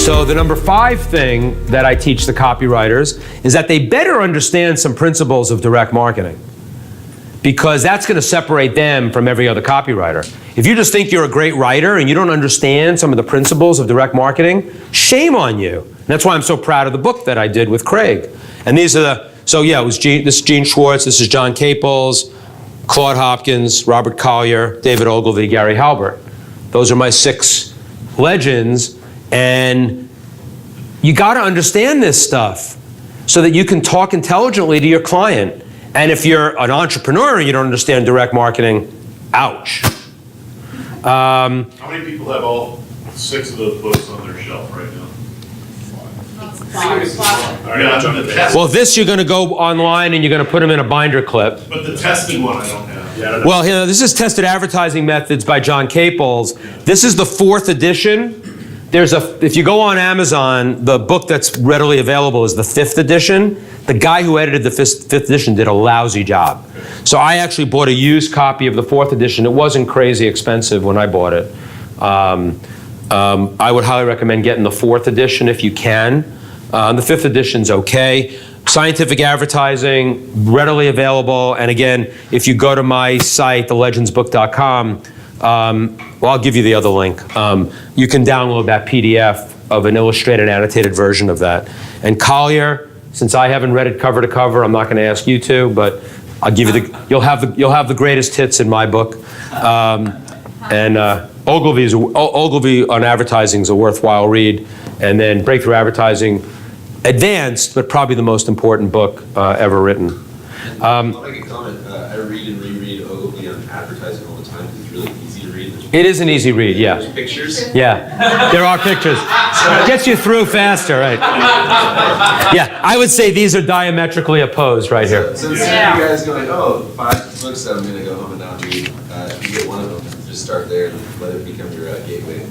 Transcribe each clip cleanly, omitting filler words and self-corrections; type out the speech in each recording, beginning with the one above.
So the number 5 thing that I teach the copywriters is that they better understand some principles of direct marketing, because that's going to separate them from every other copywriter. If you just think you're a great writer and you don't understand some of the principles of direct marketing, shame on you. And that's why I'm so proud of the book that I did with Craig. And these are the, so yeah, this is Gene Schwartz, this is John Caples, Claude Hopkins, Robert Collier, David Ogilvy, Gary Halbert. Those are my 6 legends, and you got to understand this stuff so that you can talk intelligently to your client. And if you're an entrepreneur and you don't understand direct marketing, ouch. How many people have all 6 of those books on their shelf right now? Well, this you're going to go online and you're going to put them in a binder clip. But the testing one I don't have. Yeah, well, you know, this is Tested Advertising Methods by John Caples. This is the 4th edition. If you go on Amazon, the book that's readily available is the 5th edition. The guy who edited the 5th edition did a lousy job. So I actually bought a used copy of the 4th edition. It wasn't crazy expensive when I bought it. I would highly recommend getting the 4th edition if you can. The 5th edition's okay. Scientific advertising, readily available. And again, if you go to my site, thelegendsbook.com, well, I'll give you the other link. You can download that PDF of an illustrated, annotated version of that. And Collier, since I haven't read it cover to cover, I'm not going to ask you to, but I'll give you you'll have the greatest hits in my book. And Ogilvy on advertising is a worthwhile read. And then Breakthrough Advertising, advanced, but probably the most important book ever written. I'll make a comment. I read and reread Ogilvy on advertising all the time. It's really easy to read. It is an easy read, yeah. There's pictures. Yeah, there are pictures. Gets you through faster, right? Yeah, I would say these are diametrically opposed right here. So instead of you guys going, oh, 5 books that I'm going to go home and not read, you get one of them, just start there and let it become your gateway.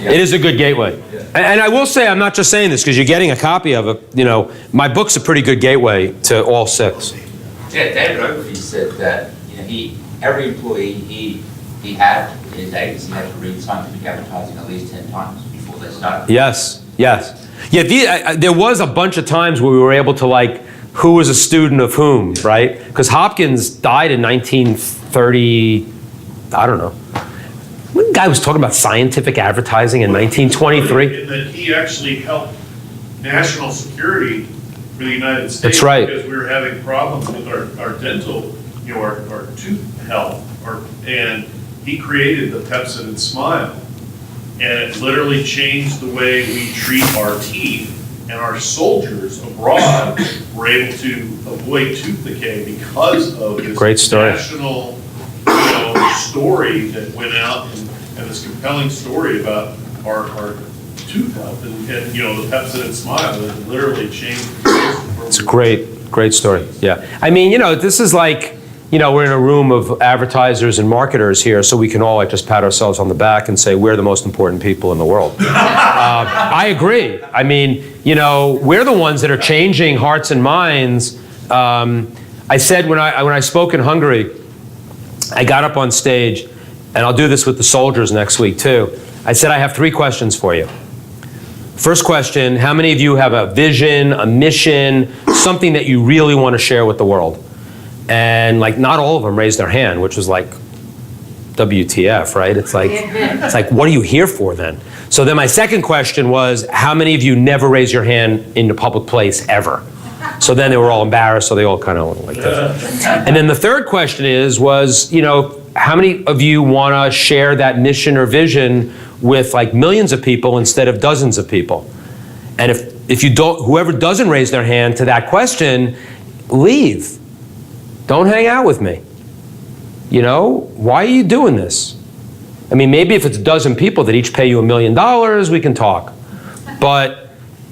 Yeah. It is a good gateway. Yeah. And I will say, I'm not just saying this because you're getting a copy of it. You know, my book's a pretty good gateway to all 6. Yeah, David Ogilvy said that every employee he had in his agency had to read scientific advertising at least 10 times before they started. Yes, yes. Yeah, there was a bunch of times where we were able to who was a student of whom, right? Because Hopkins died in 1930, I don't know. One guy was talking about scientific advertising in 1923. And that he actually helped national security for the United States. That's right. Because we were having problems with our dental, our tooth health. And he created the Pepsin and Smile. And it literally changed the way we treat our teeth. And our soldiers abroad were able to avoid tooth decay because of this Great story. national story that went out, and this compelling story about our tooth health and the Pepsin and Smile that literally changed the It's a great story. Yeah. I mean, this is we're in a room of advertisers and marketers here, so we can all just pat ourselves on the back and say we're the most important people in the world. I agree. I mean, we're the ones that are changing hearts and minds. I said when I spoke in Hungary, I got up on stage, and I'll do this with the soldiers next week too. I said, I have 3 questions for you. First question, how many of you have a vision, a mission, something that you really want to share with the world? And not all of them raised their hand, which was WTF, right? It's like, what are you here for then? So then my second question was, how many of you never raise your hand in a public place ever? So then they were all embarrassed, so they all kind of went like this. And then the third question was, how many of you want to share that mission or vision with millions of people instead of dozens of people? And if you don't, whoever doesn't raise their hand to that question, leave. Don't hang out with me. Why are you doing this? I mean, maybe if it's a dozen people that each pay you $1 million, we can talk. But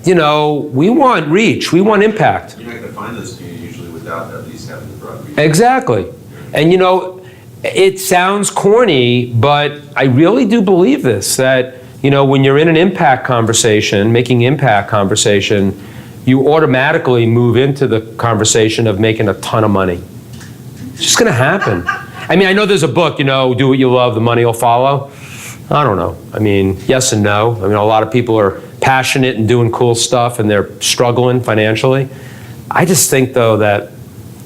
we want reach, we want impact. You're not going to find those people usually without at least having the broad reach. Exactly. And it sounds corny, but I really do believe this, that when you're in an impact conversation, making impact conversation, you automatically move into the conversation of making a ton of money. It's just going to happen. I mean, I know there's a book, do what you love, the money will follow. I don't know. I mean, yes and no. I mean, a lot of people are passionate and doing cool stuff and they're struggling financially. I just think, though, that,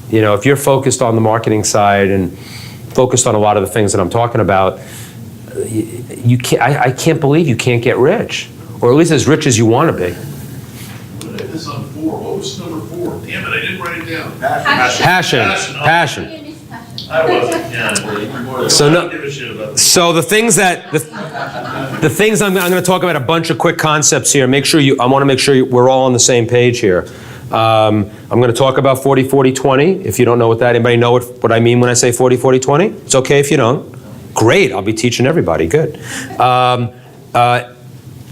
you know, if you're focused on the marketing side and focused on a lot of the things that I'm talking about, you can't, I can't believe you can't get rich, or at least as rich as you want to be. What did I miss on 4? What was number 4? Damn it, I didn't write it down. Passion. I wasn't, yeah. So I no, don't give a shit about this. so the things that the things I'm going to talk about, a bunch of quick concepts here. Make sure I want to make sure we're all on the same page here. I'm going to talk about 40-40-20. If you don't know what that, anybody know what I mean when I say 40-40-20? It's okay if you don't. Great, I'll be teaching everybody. Good.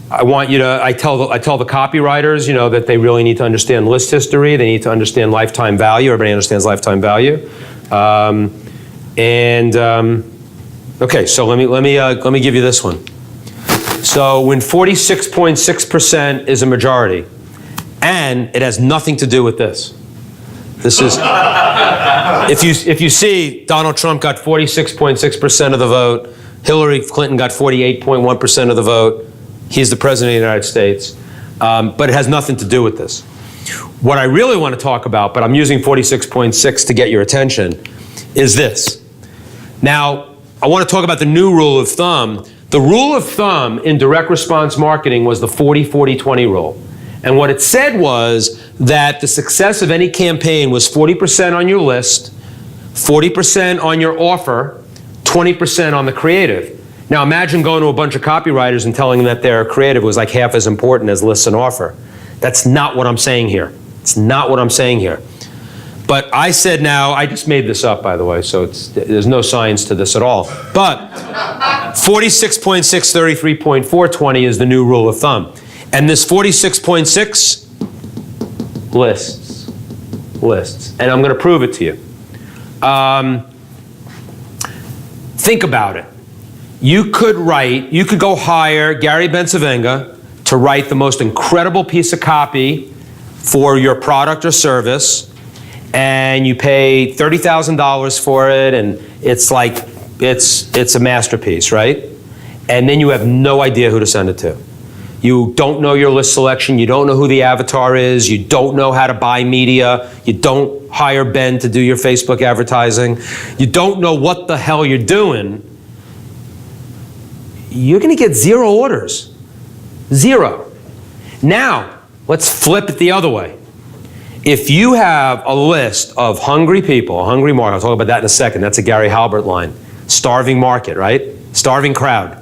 I want you to. I tell the copywriters, you know, that they really need to understand list history. They need to understand lifetime value. Everybody understands lifetime value. Okay, so let me give you this one. So when 46.6% is a majority, and it has nothing to do with this. This is if you see Donald Trump got 46.6% of the vote, Hillary Clinton got 48.1% of the vote. He's the president of the United States, but it has nothing to do with this. What I really want to talk about, but I'm using 46.6 to get your attention, is this. Now, I want to talk about the new rule of thumb. The rule of thumb in direct response marketing was the 40-40-20 rule. And what it said was that the success of any campaign was 40% on your list, 40% on your offer, 20% on the creative. Now imagine going to a bunch of copywriters and telling them that their creative was like half as important as list and offer. That's not what I'm saying here. It's not what I'm saying here. But I said now, I just made this up, by the way, so there's no science to this at all. But 46.6, 33.4, 20 is the new rule of thumb. And this 46.6, lists. And I'm going to prove it to you. Think about it. You could go hire Gary Bencivenga to write the most incredible piece of copy for your product or service, and you pay $30,000 for it, and it's like, it's a masterpiece, right? And then you have no idea who to send it to. You don't know your list selection, you don't know who the avatar is, you don't know how to buy media, you don't hire Ben to do your Facebook advertising, you don't know what the hell you're doing. You're going to get 0 orders. 0. Now, let's flip it the other way. If you have a list of hungry people, a hungry market, I'll talk about that in a second, that's a Gary Halbert line. Starving market, right? Starving crowd.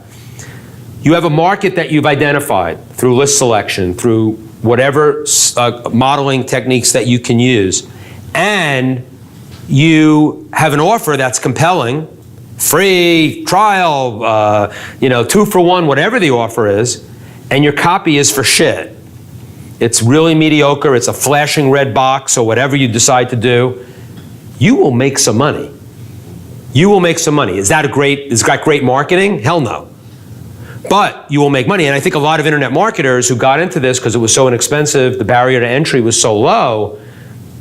You have a market that you've identified through list selection, through whatever modeling techniques that you can use, and you have an offer that's compelling, free, trial, 2 for 1, whatever the offer is, and your copy is for shit. It's really mediocre, it's a flashing red box, or whatever you decide to do, you will make some money. You will make some money. Is that great marketing? Hell no. But you will make money, and I think a lot of internet marketers who got into this because it was so inexpensive, the barrier to entry was so low,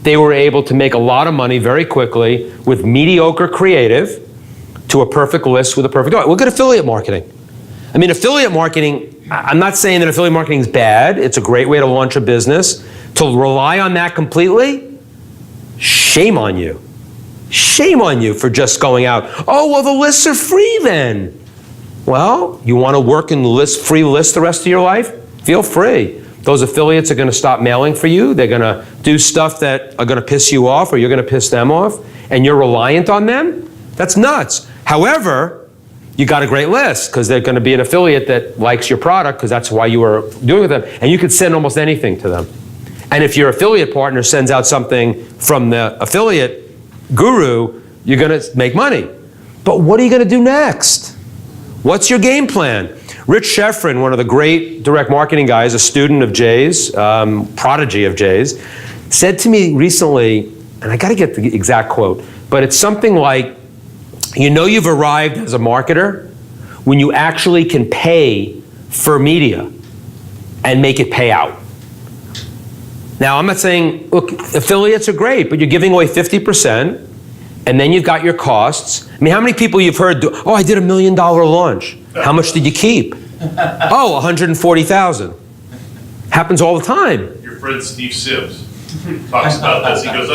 they were able to make a lot of money very quickly with mediocre creative to a perfect list with a perfect offer. Look at affiliate marketing. I mean, affiliate marketing, I'm not saying that affiliate marketing is bad. It's a great way to launch a business. To rely on that completely, shame on you. Shame on you for just going out, oh, well, the lists are free then. Well, you want to work in free lists the rest of your life? Feel free. Those affiliates are going to stop mailing for you. They're going to do stuff that are going to piss you off, or you're going to piss them off, and you're reliant on them? That's nuts. However, you got a great list because they're going to be an affiliate that likes your product because that's why you were doing with them, and you could send almost anything to them. And if your affiliate partner sends out something from the affiliate guru, you're going to make money. But what are you going to do next? What's your game plan? Rich Sheffrin, one of the great direct marketing guys, a student of Jay's, prodigy of Jay's, said to me recently, and I got to get the exact quote, but it's something like, you know you've arrived as a marketer when you actually can pay for media and make it pay out. Now, I'm not saying, look, affiliates are great, but you're giving away 50%, and then you've got your costs. I mean, how many people you've heard do, oh, I did $1 million launch. How much did you keep? Oh, $140,000. Happens all the time. Your friend Steve Sims talks about this. He goes,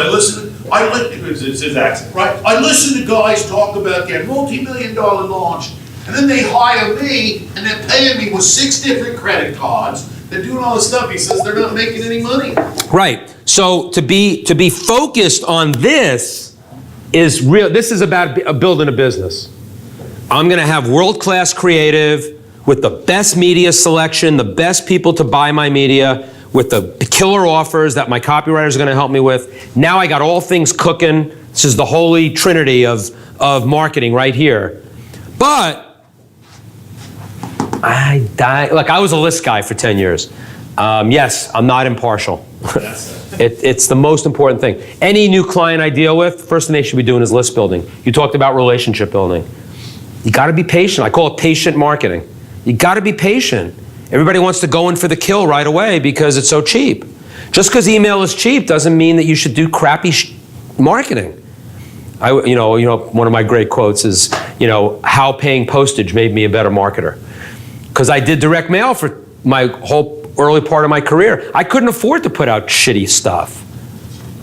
it's his accent, right? I listen to guys talk about their multi-million-dollar launch, and then they hire me, and they're paying me with 6 different credit cards. They're doing all this stuff. He says they're not making any money. Right. So to be focused on this is real. This is about building a business. I'm going to have world-class creative with the best media selection, the best people to buy my media, with the killer offers that my copywriters are going to help me with. Now I got all things cooking. This is the holy trinity of marketing right here. But I was a list guy for 10 years. Yes, I'm not impartial. It's the most important thing. Any new client I deal with, first thing they should be doing is list building. You talked about relationship building. You got to be patient. I call it patient marketing. You got to be patient. Everybody wants to go in for the kill right away because it's so cheap. Just because email is cheap doesn't mean that you should do crappy marketing. One of my great quotes is, how paying postage made me a better marketer. Because I did direct mail for my whole early part of my career. I couldn't afford to put out shitty stuff.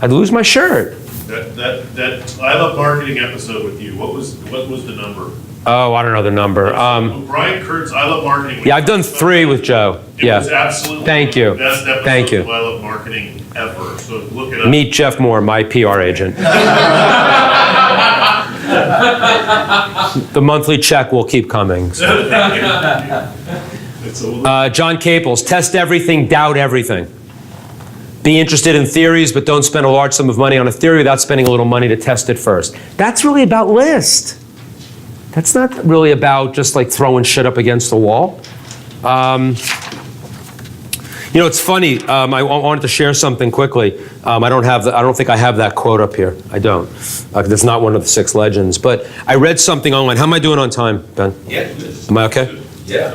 I'd lose my shirt. That I Love Marketing episode with you, what was the number? Oh, I don't know the number. Brian Kurtz, I Love Marketing. Yeah, I've done 3 with Joe. It was absolutely Thank you. the best episode Thank you. of I Love Marketing ever. So look it up. Meet Jeff Moore, my PR agent. The monthly check will keep coming. So. John Caples, test everything, doubt everything. Be interested in theories, but don't spend a large sum of money on a theory without spending a little money to test it first. That's really about list. That's not really about just like throwing shit up against the wall. It's funny. I wanted to share something quickly. I don't think I have that quote up here. I don't. That's not one of the 6 legends. But I read something online. How am I doing on time, Ben? Yeah. Am I okay? Yeah.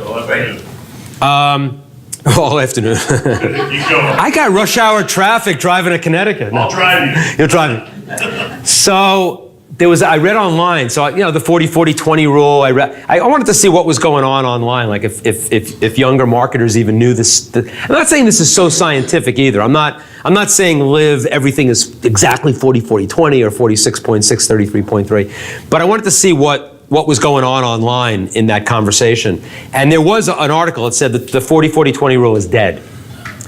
All afternoon. You go. I got rush hour traffic driving to Connecticut. I'll drive you. You're driving. So I read online. So the 40-40-20 rule. I wanted to see what was going on online. Like if younger marketers even knew this. I'm not saying this is so scientific either. I'm not saying everything is exactly 40-40-20 or 46.6-33.3. But I wanted to see what was going on online in that conversation. And there was an article that said that the 40-40-20 rule is dead,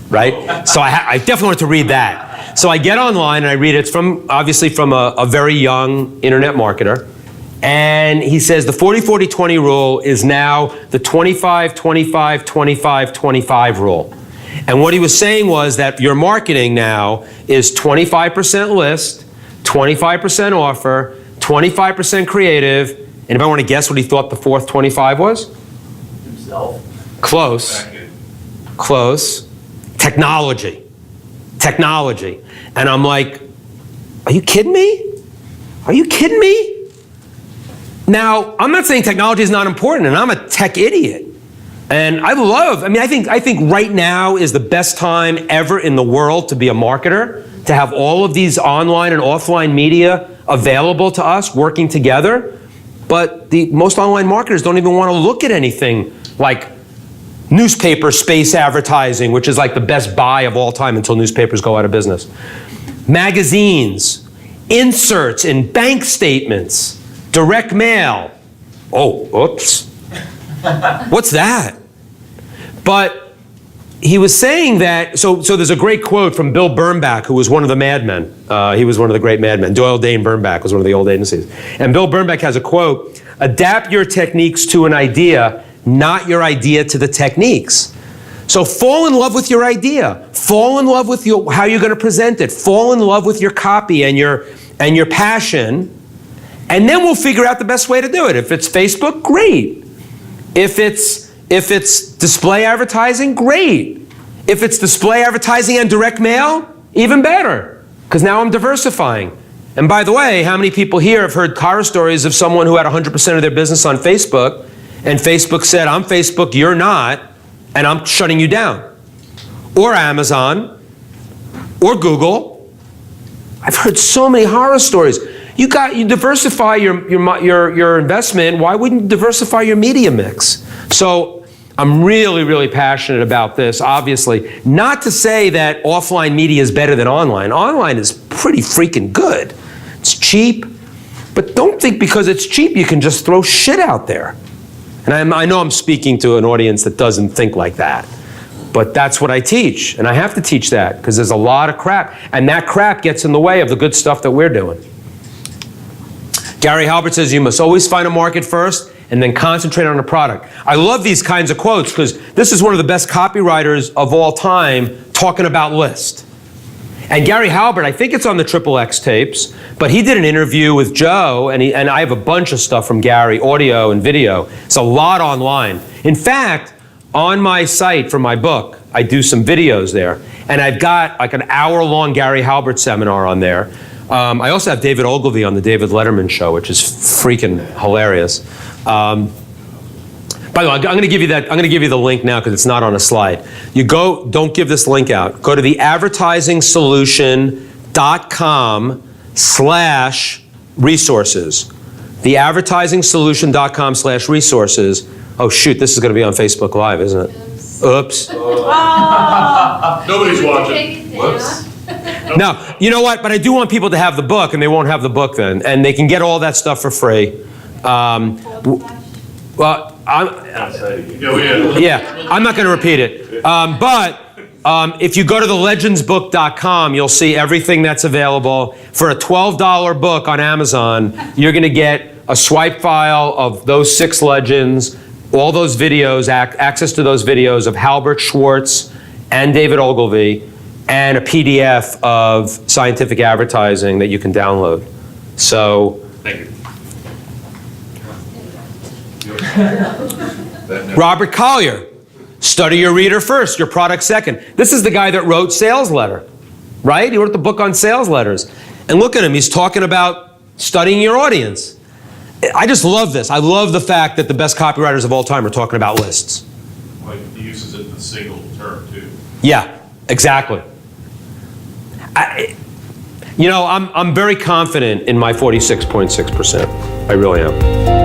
right? So I definitely wanted to read that. So I get online and I read it. It's obviously from a very young internet marketer. And he says the 40-40-20 rule is now the 25-25-25-25 rule. And what he was saying was that your marketing now is 25% list, 25% offer, 25% creative. And if I want to guess what he thought the fourth 25 was? Himself. Close. Technology. And I'm like, are you kidding me? Now, I'm not saying technology is not important, and I'm a tech idiot. And I think right now is the best time ever in the world to be a marketer, to have all of these online and offline media available to us working together. But most online marketers don't even want to look at anything like newspaper space advertising, which is like the best buy of all time until newspapers go out of business. Magazines, inserts in bank statements, direct mail. Oh, oops. What's that? But he was saying that, so there's a great quote from Bill Bernbach, who was one of the madmen. He was one of the great madmen. Doyle Dane Bernbach was one of the old agencies. And Bill Bernbach has a quote, adapt your techniques to an idea, not your idea to the techniques. So fall in love with your idea. Fall in love with how you're going to present it. Fall in love with your copy and your passion. And then we'll figure out the best way to do it. If it's Facebook, great. If it's display advertising, great. If it's display advertising and direct mail, even better. Because now I'm diversifying. And by the way, how many people here have heard horror stories of someone who had 100% of their business on Facebook, and Facebook said, I'm Facebook, you're not, and I'm shutting you down? Or Amazon, or Google. I've heard so many horror stories. You diversify your investment. Why wouldn't you diversify your media mix? So I'm really, really passionate about this, obviously. Not to say that offline media is better than online. Online is pretty freaking good. It's cheap, but don't think because it's cheap you can just throw shit out there. And I know I'm speaking to an audience that doesn't think like that, but that's what I teach, and I have to teach that because there's a lot of crap, and that crap gets in the way of the good stuff that we're doing. Gary Halbert says you must always find a market first and then concentrate on a product. I love these kinds of quotes because this is one of the best copywriters of all time talking about list. And Gary Halbert, I think it's on the XXX tapes, but he did an interview with Joe, and I have a bunch of stuff from Gary, audio and video. It's a lot online. In fact, on my site for my book, I do some videos there, and I've got like an hour-long Gary Halbert seminar on there. I also have David Ogilvy on the David Letterman show, which is freaking hilarious. By the way, I'm going to give you that. I'm going to give you the link now because it's not on a slide. You go. Don't give this link out. Go to the advertisingsolution.com/resources. The advertisingsolution.com/resources. Oh shoot! This is going to be on Facebook Live, isn't it? Oops. Nobody's watching. Whoops. No, you know what? But I do want people to have the book, and they won't have the book then, and they can get all that stuff for free. Well, yeah, I'm not going to repeat it. But if you go to thelegendsbook.com, you'll see everything that's available. For a $12 book on Amazon, you're going to get a swipe file of those 6 legends, all those videos, access to those videos of Halbert, Schwartz, and David Ogilvy, and a PDF of scientific advertising that you can download. So, Thank you. Robert Collier, study your reader first, your product second. This is the guy that wrote Sales Letter, right? He wrote the book on sales letters. And look at him, he's talking about studying your audience. I just love this. I love the fact that the best copywriters of all time are talking about lists. Like, he uses it in a single term, too. Yeah, exactly. I'm very confident in my 46.6%. I really am.